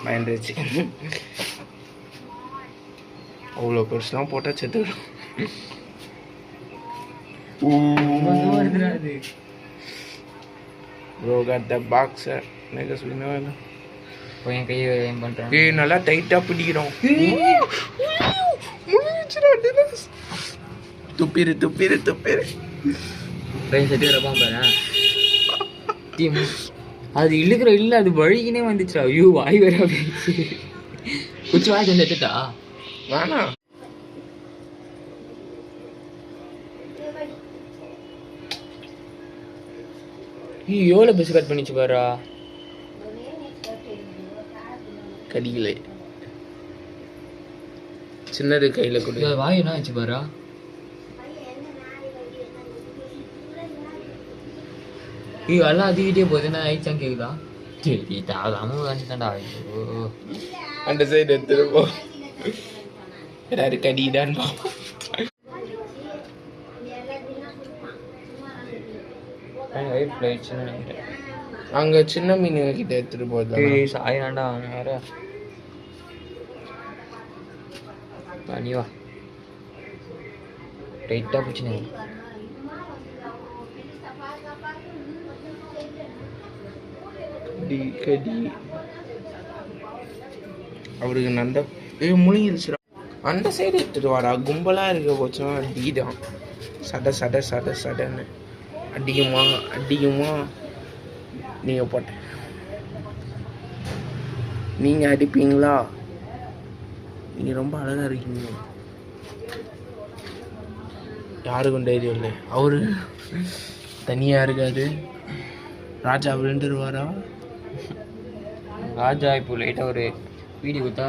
பயந்துருச்சு. அவ்வளோ பெருசுலாம் போட்டால் செத்துடும். Bro got the boxer. Niggas we know. போய் என் கையை ஏன் பண்ணுறேன். ஏய் நல்லா டைட்டாக பிடிக்கிறோம். துப்பிரு துப்பிரு துப்பிரு. ட்ரெயின் செட்டு வரப்பான் பாரு. அது இழுக்கிற இல்லை, அது வழிக்கினே வந்துச்சுடா. ஐயோ வாய் வேற போயிடுச்சு. குச்சி வாய் கொஞ்சம் எடுத்துட்டா வேணாம். எவ்வளோ பஸ் கட் பண்ணிச்சு பாரா. கடிக்கலை, சின்னது கையில் கொடு. வாய் என்ன ஆச்சு பாரா. எல்லாம் அதிகிட்டே போகுது. என்ன ஆயிடுச்சான்னு கேக்குதா? சரி தாகாம வந்துட்டான்டா. ஐயோ அந்த சைடு எடுத்துருப்போ. கடிதான் அங்க சின்ன மீன் கிட்ட எடுத்துட்டு போகுது. சாயினாண்டா அவன் வேற. நீ வா டைட்டா பிடிச்சினே. கடி அவருக்கு நந்த முழுங்கிருச்சுடா. அந்த சைடு எடுத்துட்டு வாடா. கும்பலாக இருக்க போச்சும் அடிதான். சட சட சட சடன்னு அடிக்குமா அடிக்குமா. நீங்கள் போட்ட நீங்கள் அடிப்பீங்களா? நீங்கள் ரொம்ப அழகாக இருக்கீங்க. யாருக்கும் தைரியம் இல்லை. அவரு தனியாக இருக்காரு. ராஜா விழுந்துருவாரா? ராஜா இப்போ லைட்டாக ஒரு வீடியோ கொடுத்தா